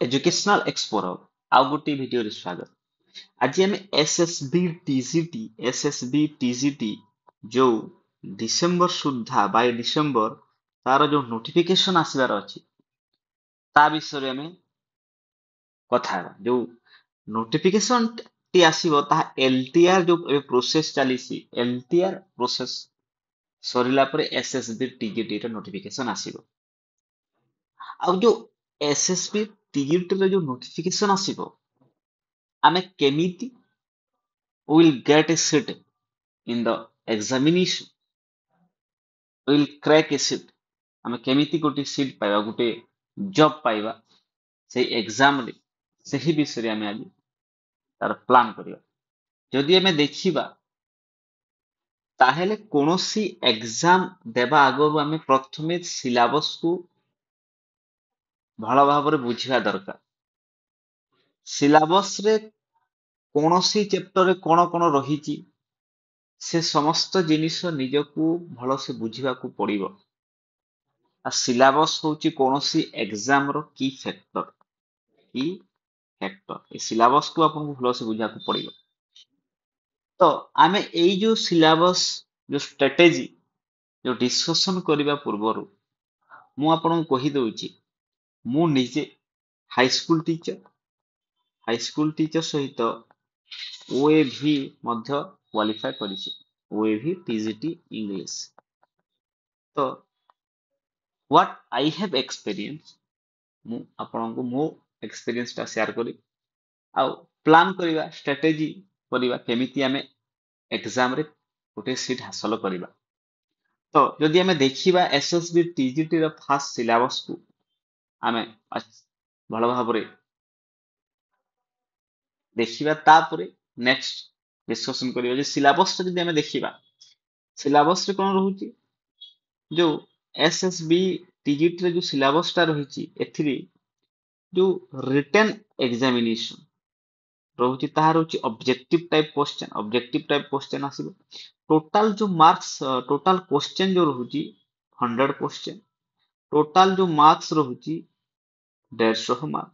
Educational explorer आउ गोटे video रे स्वागत। आज आम एसएसबी टीजीटी जो डिसेंबर सुधा बाय डिसेंबर तार जो नोटिफिकेशन आसबार अच्छी ता विषय आम कथा जो नोटिफिकेशन टी आसीबो ताहा एलटीआर जो प्रोसेस चली एलटीआर प्रोसेस सरिला परे एसएसबी टीजीटी ର नोटिफिकेशन आसीबो। ଆଉ ଯୋଉ एसएसबी टीजीटी ର ଯୋଉ नोटिफिकेशन आसीबो ଆମେ କେମିତି will get a seat in the examination, will crack a seat, ଆମେ କେମିତି ଗୋଟେ ସିଟ୍ ପାଇବା, ଗୋଟେ ଜବ୍ ପାଇବା ସେଇ ଏକ୍ସାମ ରେ, ସେହି ବିଷୟରେ ଆମେ ଆଜି ତାର ପ୍ଲାନ୍ କରିବା। ଯଦି ଆମେ ଦେଖିବା ତାହେଲେ କୌଣସି ଏକ୍ସାମ ଦେବା ଆଗରୁ ଆମେ ପ୍ରଥମେ ସିଲାବସ୍ କୁ ଭଲ ଭାବରେ ବୁଝିବା ଦରକାର। ସିଲାବସ୍ ରେ କୌଣସି ଚେପ୍ଟରରେ କଣ କଣ ରହିଛି ସେ ସମସ୍ତ ଜିନିଷ ନିଜକୁ ଭଲସେ ବୁଝିବାକୁ ପଡିବ। ଆଉ ସିଲାବସ୍ ହଉଛି କୌଣସି ଏକ୍ସାମ ର କି ଫ୍ୟାକ୍ଟର। ଏ ସିଲାବସ୍ କୁ ଆପଣଙ୍କୁ ଭଲସେ ବୁଝିବାକୁ ପଡିବ। ତ ଆମେ ଏଇ ଯୋଉ ସିଲାବସ୍ ଯୋଉ ଷ୍ଟ୍ରାଟେଜି ଯୋଉ ଡିସ୍କସନ କରିବା ପୂର୍ବରୁ ମୁଁ ଆପଣଙ୍କୁ କହିଦଉଛି ମୁଁ ନିଜେ ହାଇସ୍କୁଲ ଟିଚର ସହିତ ଓଏଭି ମଧ୍ୟ କ୍ୱାଲିଫାଏ କରିଛି, ଓଏଭି टीजीटी इंग्लिश। तो व्हाट आई हैव एक्सपीरियंस ମୁଁ ଆପଣଙ୍କୁ ମୋ ଏକ୍ସପିରିଏନ୍ସ ଟା ସେୟାର କରି ଆଉ ପ୍ଲାନ୍ କରିବା, ଷ୍ଟ୍ରାଟେଜି କରିବା କେମିତି ଆମେ ଏକ୍ସାମ ରେ ଗୋଟେ ସିଟ୍ ହାସଲ କରିବା। ତ ଯଦି ଆମେ ଦେଖିବା ଏସଏସବି टीजीटी ର ଫାର୍ଷ୍ଟ ସିଲାବସ୍ କୁ ଆମେ ଭଲ ଭାବରେ ଦେଖିବା, ତାପରେ ନେକ୍ସଟ ଡିସ୍କସନ କରିବା ଯେ ସିଲାବସ୍ ଟା ଯଦି ଆମେ ଦେଖିବା ସିଲାବସ୍ ରେ କଣ ରହୁଛି। ଯୋଉ एसएसबी टीजीटी ରେ ଯୋଉ ସିଲାବସ୍ ଟା ରହିଛି ଏଥିରେ ଯୋଉ रिटन एग्जामिनेशन रहुची ताहा रहुची ऑब्जेक्टिव टाइप क्वेश्चन आसीबो। टोटल जो मार्क्स टोटल क्वेश्चन जो रहुची 100 क्वेश्चन, टोटल जो मार्क्स रहुची 150 मार्क,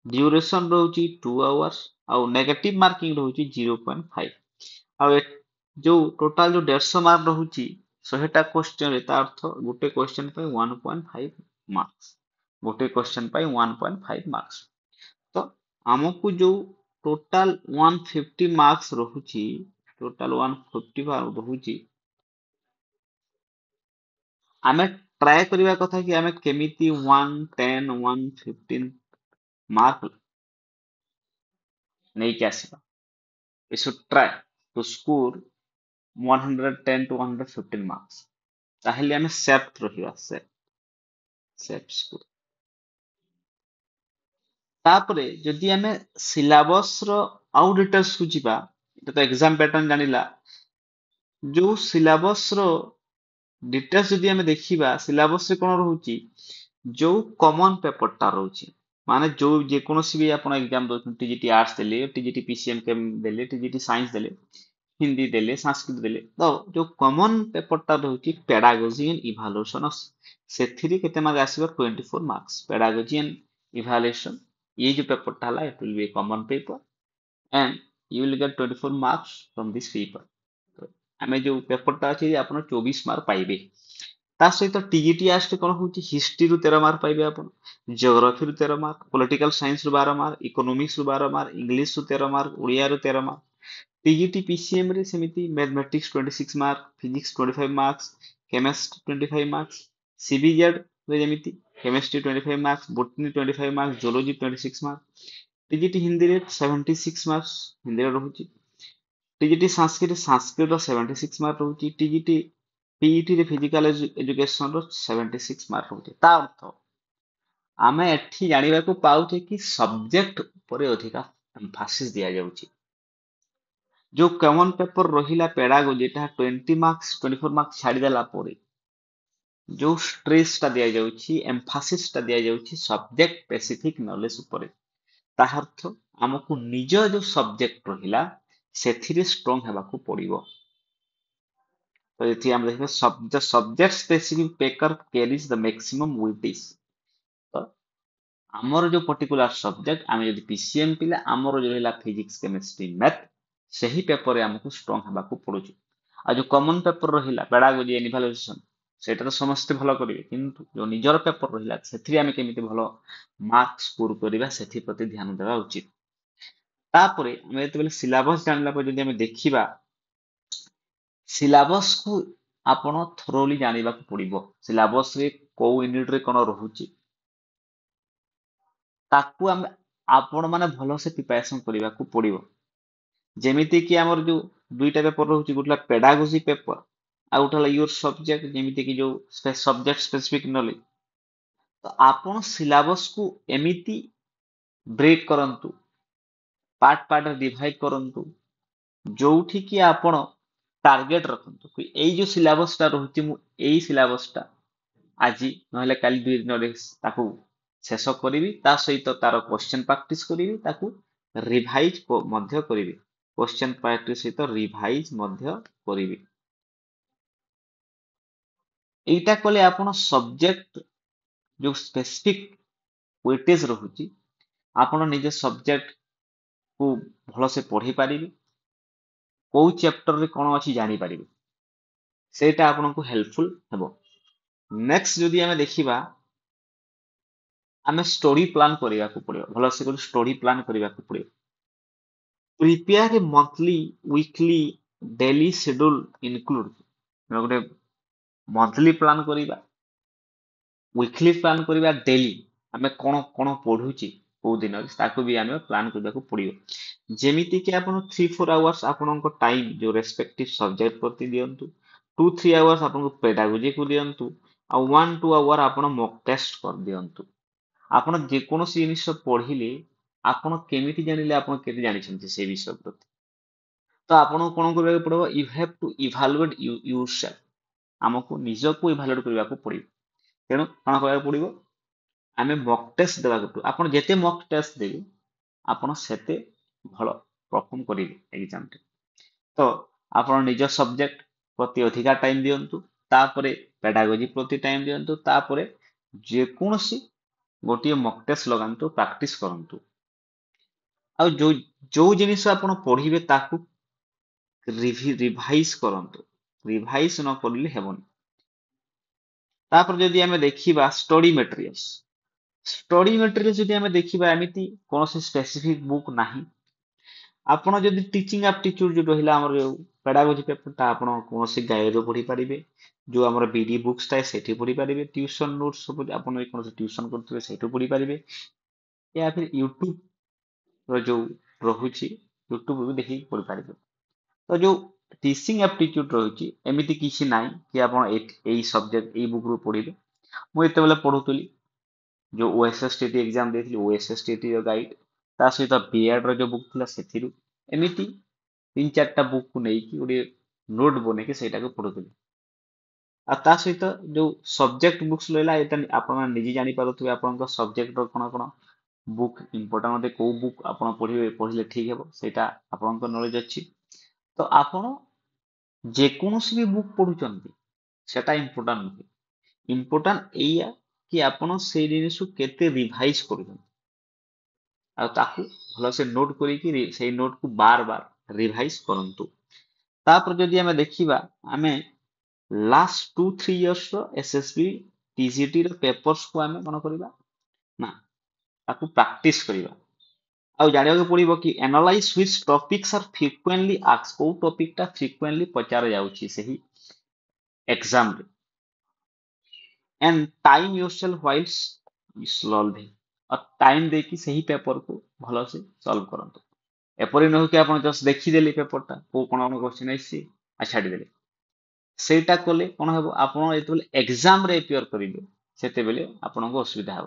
ड्यूरेशन रहुची 2 आवर्स और नेगेटिव मार्किंग रहुची 0.5। और जो टोटल जो 150 मार्क रहुची 100टा क्वेश्चन रे ता अर्थ गोटे क्वेश्चन पे 1.5 मार्क्स, गोटे क्वेश्चन पे 1.5 मार्क्स। तो हमको जो टोटल 150 मार्क्स रहुची, टोटल 150 रहुची, आमे ट्राई करबा कथा कि आमे केमिति 110 115 मार्क नहीं के आसीबा। We should try to score 110 to 115 marks। ताहेले आमे सेफ रहिबा, सेफ स्कोर। तापरे जदि आमे सिलेबस रो आउ डिटेल्स को जिबा, एटा तो एग्जाम पैटर्न जानिला, जो सिलेबस रो डिटेल्स जदि आमे देखिबा सिलेबस रे कोन रहउची, जो कॉमन पेपर टा रहउची, माने जो जे कोनोसी भी आपण एग्जाम दो, टीजीटी आर्ट्स देले, टीजीटी पीसीएम केम देले, टीजीटी साइंस देले, हिंदी देले, संस्कृत देले, तो जो कॉमन पेपर टा रहउची पेडागोजी एंड इवैल्यूएशन, सेथिरि केते मार्क आसीबा 24 मार्क्स। पेडागोजी एंड इवैल्यूएशन ये जो पेपर टा हला, it will be a common paper and you will get 24 marks from this paper. तो आमे जो पेपर टा अछि आपण 24 मार्क पाइबे। ता सहित टीजीटी आर्ट्स कोन होची, हिस्ट्री रु 13 मार्क पाइबे आपण, ज्योग्राफी रु 13 मार्क, पॉलिटिकल साइंस रु 12 मार्क, इकोनॉमिक्स रु 12 मार्क, इंग्लिश रु 13 मार्क, ओडिया रु 13 मार्क। टीजीटी पीसीएम रे सेमिति mathematics 26 mark, physics 25 marks, chemistry 25 marks, CBZ रे जेमिति chemistry 25 marks, botany 25 marks, zoology 26 marks. TGT Hindi रे 76 मार्क्स हिंदी रे रहउची। टीजीटी संस्कृत रो 76 मार्क रहउची। टीजीटी पीईटी रे फिजिकल एजुकेशन रो 76 मार्क रहउची। ता अर्थ आमे एठी जानिबा को पाउचे कि सब्जेक्ट ऊपर अधिका एम्फासिस दिया जाउची। जो कॉमन पेपर रहिला पेडागोजी, एटा 20 मार्क्स 24 मार्क्स छाडी देला परे जो स्ट्रेस टा दिया जाउची, एम्फासिस टा दिया जाउची सब्जेक्ट स्पेसिफिक नॉलेज ऊपर। ताहा अर्थ हमको निज जो सब्जेक्ट रहिला सेथिरे स्ट्रांग हेबाकू पड़िबो। तो एथि हम देखबे subject specific paper carries the maximum weightage. तो ଆମର जो पर्टिकुलर सब्जेक्ट आम जब पीसीएम पिला आमर जो रहा फिजिक्स केमिस्ट्री मैथ सही पेपर आमको स्ट्रंग होगा पड़ू आ जो कॉमन पेपर रहा पेडागोजी इभालुएसन सेटा तो समस्ते भल करेंगे किंतु जो निजर पेपर रहा से आम केमी भल मार्क स्कोर करवा से प्रति ध्यान देवा उचित तापर आम जो सिलेबस जानला जब देखा सिलेबस को आपण थोरोली जानवा पड़ो सिलेबस रे को यूनिट रे कौन रोचे ताकू आम आपण मैंने भल से प्रिपरेशन करने को पड़ो जेमिति कि आमर जो दुईटा पेपर रोचे गोटे पेडागोजी पेपर आ गोटे योर सब्जेक्ट जेमिति कि जो सब्जेक्ट स्पेसिफिक नॉलेज तो आपण सिलेबस को एमिति ब्रेक करंतु पार्ट पार्ट डिवाइड करंतु जोठी कि आपण टार्गेट रखंतु कि एई जो सिलेबस टा रहउची मु एई सिलेबस टा आजी नहले काली दुई दिन रे ताकू शेष करिवि ता सहित तार क्वेश्चन प्रैक्टिस करिवि ताकू रिवाइज मध्य करिवि क्वेश्चन प्रैक्टिस सहित रिवाइज मध्य करिवि एइटा कले आपण सब्जेक्ट जो स्पेसिफिक वेटेज रहउची आपण निज सब्जेक्ट को भल से पढ़ी पारिबे कोउ चैप्टर रे कोन अछि जानि पारिबे सेटा आपनको हेल्पफुल हेबो नेक्स्ट जदि आमे देखिबा आमे स्टोरी प्लान करिया को पड़ियो भल से कोन स्टोरी प्लान करिया को पड़ियो prepare a monthly weekly daily schedule include गोटे मंथली प्लान करिबा वीकली प्लान करिबा डेली आमे कोन कोन पढुची को दिन ताको भी आमे प्लान करबा को पड़ियो जेमिति कि आपण 3-4 आवर्स आपनको टाइम जो रेस्पेक्टिव सब्जेक्ट प्रति दियंतु 2-3 आवर्स आपनको पेडागोजी को दियंतु आ 1-2 आवर आपण मॉक टेस्ट कर दियंतु आपण जे कोनोसी जिनिस पढ़िले आपण केमिति जानिले आपण केते जानिछन्ति से विषय प्रति तो आपण कोन करबा पड़ो you have to evaluate yourself हमको निजको इवैल्यूएट करबा को पड़ियो तेणु कोन करबा पड़ियो आमे मॉक टेस्ट देबा को आपण जेते मॉक टेस्ट देबे आपण सेते भलो परफॉर्म करिवे एग्जाम टे तो आपण निज सब्जेक्ट प्रति अधिका टाइम दियंतु तापरे पेडागोजी प्रति टाइम दियंतु तापरे जे कोनोसी गोटे मॉक टेस्ट लगांतु प्रैक्टिस करंतु आ जो जिनिस आपण पढ़िबे ताकू रिवाइज करंतु रिवाइज न करले हेबन तापर जदि आमे देखिबा स्टडी मटेरियल्स जदि आमे देखिबा एमिति कोनोसी स्पेसिफिक बुक नाही आपण जदि टीचिंग एप्टीट्यूड जो रहिला हमर पेडागोजी पेपर ता आपण कोनोसी गाइड रो पढ़ी पारिबे जो हमर बीडी बुक्स ता सेठी पढ़ी पारिबे ट्यूशन नोट्स सब आपण कोनोसी ट्यूशन करथबे सेठू पढ़ी पारिबे या फिर यूट्यूब रो जो रहुची यूट्यूब भी देखि पढ़ी पारिबे तो जो टीचिंग एप्टीट्यूड रहुची एमिति किछि नाही कि आपण एई सब्जेक्ट एई बुक रो पढ़िबे मु एते बेला पढुतली जो ओएसएसटीटी एग्जाम देथिली ओएसएसटीटी रो गाइड ता सहित बीएड रो जो बुक थिला सेथिरु एमिति 3-4टा बुक को नेकी गोटे नोट बने के सेटा को पढुतली आ ता सहित जो सब्जेक्ट बुक्स लैला एटा आपण निजे जानि पारुथबे आपनका सब्जेक्ट रो कोन कोन बुक इंपोर्टेंट होते को बुक आपण पढिबे पढिले ठीक हेबो सेटा आपनका नॉलेज अछि तो आपण जे कोनोसी भी बुक पढुचंती सेटा इंपोर्टेंट नुहे इंपोर्टेंट एया कि आपण से जिनिस केते रिवाइज करूछन आ ताकू भलो से नोट करी कि से नोट को बार बार रिवाइज करंतु तापर जदि हमें देखिबा हमें लास्ट 2-3 इयर्स रो एसएसबी टीजीटी रो पेपर्स को हमें मन करबा ना ताकू प्रैक्टिस करबा आ जानिया को पड़िबो कि analyse which topics are frequently asked को टॉपिक टा फ्रीक्वेंटली पचार जाउची सही एग्जाम रे and time yourself whiles solving और टाइम दे कि सही पेपर को भलो से सॉल्व करंतु एपरि न हो कि आपण जस्ट देखि देली पेपर टा को कोन कोन क्वेश्चन आइसी आ छाडी देले सेटा कले कोन हेबो आपण एतबेले एग्जाम रे अपियर करिवे सेते बेले आपण को असुविधा हो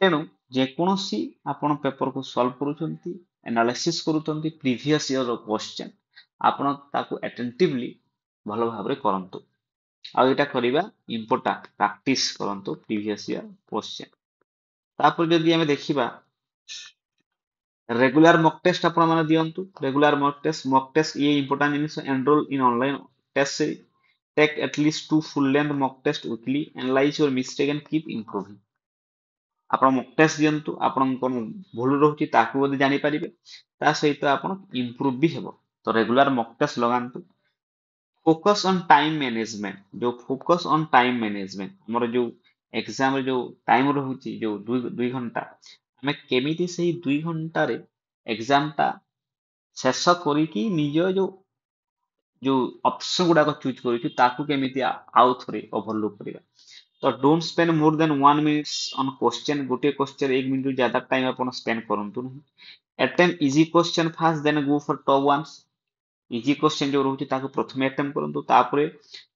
तेणु जे कोनोसी आपण पेपर को सॉल्व करूचंती एनालिसिस करूचंती प्रीवियस ईयर रो क्वेश्चन आपण ताकू अटेंटिवली भलो भाबरे करंतु आ एटा करिबा इंपोर्टेंट प्रैक्टिस करंतु प्रीवियस ईयर क्वेश्चन तापर जदि हमें देखिबा रेगुलर मॉक टेस्ट आपण माने दियंतु रेगुलर मॉक टेस्ट ये इंपोर्टेंट जिनिस enrol in online test series take at least 2 full length mock test weekly analyze your mistake and keep improving ଆପଣ ମକ୍ ଟେଷ୍ଟ ଦିଅନ୍ତୁ, ଆପଣଙ୍କ କଣ ଭୁଲ ରହୁଛି ତାକୁ ଯଦି ଜାଣିପାରିବେ, ତା ସହିତ ଆପଣ ଇମ୍ପ୍ରୁଭ ବି ହେବ। ତ ରେଗୁଲାର ମକ୍ ଟେଷ୍ଟ ଲଗାନ୍ତୁ। ଫୋକସ୍ ଅନ୍ ଟାଇମ୍ ମ୍ୟାନେଜମେଣ୍ଟ, ଯୋଉ ଫୋକସ୍ ଅନ୍ ଟାଇମ୍ ମ୍ୟାନେଜମେଣ୍ଟ, ଆମର ଯୋଉ ଏକ୍ସାମରେ ଯୋଉ ଟାଇମ୍ ରହୁଛି, ଯୋଉ ଦୁଇ ଘଣ୍ଟା, ଆମେ କେମିତି ସେଇ 2 ଘଣ୍ଟାରେ ଏକ୍ସାମଟା ଶେଷ କରିକି ନିଜ ଯୋଉ ଅପସନ ଗୁଡାକ ଚୁଜ୍ କରିଛୁ ତାକୁ କେମିତି ଆଉ ଥରେ ଓଭରଲୁକ୍ କରିବା। ତ ଡୋଣ୍ଟ ସ୍ପେଣ୍ଡ ମୋର ଦେନ୍ 1 minute ଅନ୍ କ୍ୱେଶ୍ଚନ। ଗୋଟିଏ କ୍ୱେଶ୍ଚନ 1 minute ज्यादा ଟାଇମ ଆପଣ ସ୍ପେଣ୍ଡ କରନ୍ତୁ ନାହିଁ। ଆଟେମ୍ପ୍ଟ ଇଜି କ୍ୱେଶ୍ଚନ ଫାଷ୍ଟ, ଦେନ୍ ଗो ଫର ଟପ୍ ୱାନ୍ସ। ଇଜି କ୍ୱେଶ୍ଚନ ଯୋଉ ରହୁଛି ତାକୁ ପ୍ରଥମେ ଆଟେମ୍ପ୍ଟ କରନ୍ତୁ, ତାପରେ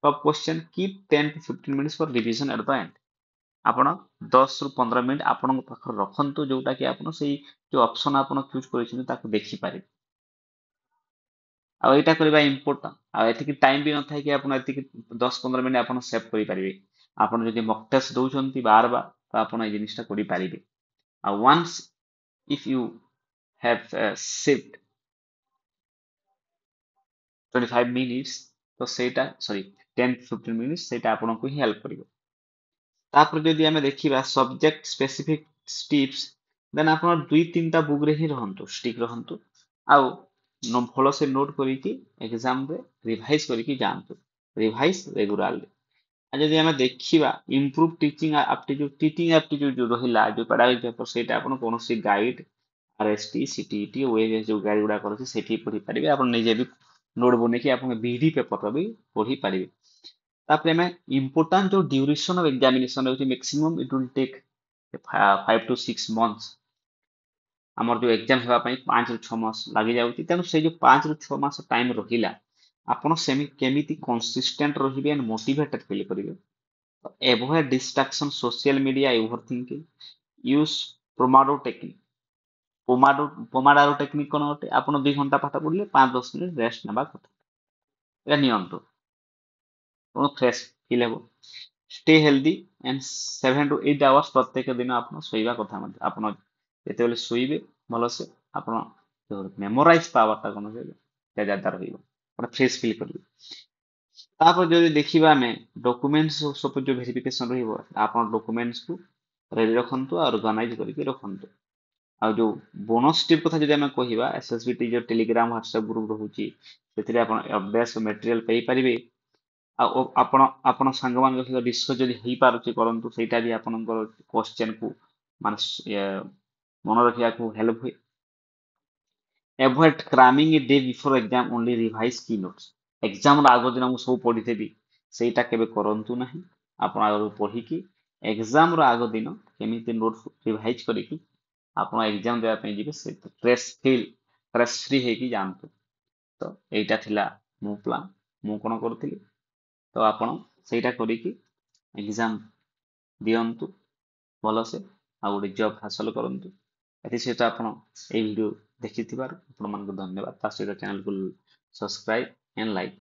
top question. Keep 10 to 15 minutes for revision at the end. ଆପଣ 10 ରୁ 15 ମିନିଟ୍ ଆପଣଙ୍କ ପାଖରେ ରଖନ୍ତୁ, ଯୋଉଟା କି ଆପଣ ସେଇ ଯୋଉ ଅପସନ ଆପଣ ଚୁଜ୍ କରିଛନ୍ତି ତାକୁ ଦେଖିପାରିବେ। ଆଉ ଏଇଟା କରିବା ଇମ୍ପୋର୍ଟାଣ୍ଟ। ଆଉ ଏତିକି ଟାଇମ ବି ନଥାଏ କି ଆପଣ ଏତିକି 10-15 ମିନିଟ୍ ଆପଣ ସେଭ୍ କରିପାରିବେ। ଆପଣ ଯଦି ମକ୍ ଟେଷ୍ଟ ଦଉଛନ୍ତି ବାର ବାର, ତ ଆପଣ ଏଇ ଜିନିସଟା କରିପାରିବେ। ଆଉ once if you have shift 25 minutes, ତ ସେଇଟା ସରି 10 to 15 minutes, ସେଇଟା ଆପଣଙ୍କୁ ହିଁ ହେଲ୍ପ କରିବ। ତାପରେ ଯଦି ଆମେ ଦେଖିବା ସବଜେକ୍ଟ ସ୍ପେସିଫିକ ଟିପ୍ସ, ଦେନ୍ ଆପଣ 2-3ଟା ବୁକ୍ ରେ ହିଁ ରହନ୍ତୁ, ଷ୍ଟିକ୍ ରହନ୍ତୁ, ଆଉ ଭଲସେ ନୋଟ୍ କରିକି ଏକ୍ସାମରେ ରିଭାଇଜ କରିକି ଯାଆନ୍ତୁ। Revise regularly. ଆଉ ଯଦି ଆମେ ଦେଖିବା ଇମ୍ପ୍ରୁଭ ଟିଚିଂ ଆପ୍ଟିଚ୍ୟୁଡ ଯୋଉ ରହିଲା, ଯୋଉ pedagogy ପେପର, ସେଇଟା ଆପଣ କୌଣସି ଗାଇଡ, RST, CTET, OAS ଯୋଉ ଗାଇଡ ଗୁଡାକ ଅଛି ସେଠି ପଢିପାରିବେ। ଆପଣ ନିଜେ ବି ନୋଟ୍ ବନେଇକି ଆପଣ BD ପେପର ବି ପଢିପାରିବେ। ତାପରେ ଆମେ ଇମ୍ପୋର୍ଟାଣ୍ଟ ଯୋଉ ଡ୍ୟୁରେସନ ଅଫ ଏକ୍ସାମିନେସନ ରହୁଛି, maximum it will take 5 to 6 months। ଆମର ଯୋଉ ଏକ୍ସାମ ହେବା ପାଇଁ 5 ରୁ 6 ମାସ ଲାଗିଯାଉଛି। ତେଣୁ ସେଇ ଯୋଉ 5 ରୁ 6 ମାସ ଟାଇମ ରହିଲା, ଆପଣ କେମିତି କନସିଷ୍ଟେଣ୍ଟ ରହିବେ ଆଣ୍ଡ ମୋଟିଭେଟେଡ ଫିଲ୍ କରିବେ। Avoid distraction, social media, over thinking. Use pomodoro technique. Pomodoro technique କଣ ଅଟେ? ଆପଣ 2 ଘଣ୍ଟା ପାଠ ପଢିଲେ 5-10 ମିନିଟ୍ ରେଷ୍ଟ ନେବା କଥା, ଏଇଟା ନିଅନ୍ତୁ, ଆପଣ ଫ୍ରେଶ ଫିଲ୍ ହେବ। Stay healthy and 7 to 8 hours ପ୍ରତ୍ୟେକ ଦିନ ଆପଣ ଶୋଇବା କଥା ମଧ୍ୟ। ଆପଣ ଯେତେବେଳେ ଶୋଇବେ ଭଲସେ, ଆପଣ ମେମୋରାଇଜ ପାୱାରଟା କଣ ରହିବ, ଜାଦା ରହିବ, ଆପଣ ଫ୍ରେଶ ଫିଲ୍ କରିବେ। ତାପରେ ଯଦି ଦେଖିବା ଆମେ ଡକୁମେଣ୍ଟସ ସବୁ ଯୋଉ ଭେରିଫିକେସନ ରହିବ, ଆପଣ ଡକୁମେଣ୍ଟସକୁ ରେଡି ରଖନ୍ତୁ ଆଉ ଅର୍ଗାନାଇଜ କରିକି ରଖନ୍ତୁ। ଆଉ ଯୋଉ ବୋନସ ଟିପ୍ କଥା ଯଦି ଆମେ କହିବା, SSBT ଯୋଉ ଟେଲିଗ୍ରାମ ହ୍ୱାଟ୍ସଆପ ଗ୍ରୁପ ରହୁଛି, ସେଥିରେ ଆପଣ ଅଭ୍ୟାସ ମେଟେରିଆଲ ପାଇପାରିବେ। ଆଉ ଆପଣ ସାଙ୍ଗମାନଙ୍କ ସହିତ ଡିସ୍କସ୍ ଯଦି ହେଇପାରୁଛି କରନ୍ତୁ, ସେଇଟା ବି ଆପଣଙ୍କର କ୍ୱେଶ୍ଚନକୁ ମାନେ ମନେ ରଖିବାକୁ ହେଲ୍ପ ହୁଏ। Avoid cramming a day before exam, only revise key notes। ଏକ୍ସାମର ଆଗ ଦିନ ମୁଁ ସବୁ ପଢିଦେବି, ସେଇଟା କେବେ କରନ୍ତୁ ନାହିଁ। ଆପଣ ଆଗରୁ ପଢିକି ଏକ୍ସାମର ଆଗ ଦିନ କେମିତି ନୋଟ୍ ରିଭାଇଜ କରିକି ଆପଣ ଏକ୍ସାମ ଦେବା ପାଇଁ ଯିବେ, ସେ ଷ୍ଟ୍ରେସ୍ ଫ୍ରି ହେଇକି ଯାଆନ୍ତୁ। ତ ଏଇଟା ଥିଲା ମୋ ପ୍ଲାନ୍, ମୁଁ କଣ କରୁଥିଲି। ତ ଆପଣ ସେଇଟା କରିକି ଏକ୍ସାମ ଦିଅନ୍ତୁ ଭଲସେ, ଆଉ ଗୋଟେ ଜବ୍ ହାସଲ କରନ୍ତୁ। ଏଥିସହିତ ଆପଣ ଏଇ ଭିଡ଼ିଓ ଦେଖିଥିବାରୁ ଆପଣମାନଙ୍କୁ ଧନ୍ୟବାଦ। ତା ସହିତ ଚ୍ୟାନେଲକୁ ସବସ୍କ୍ରାଇବ ଆଣ୍ଡ ଲାଇକ୍।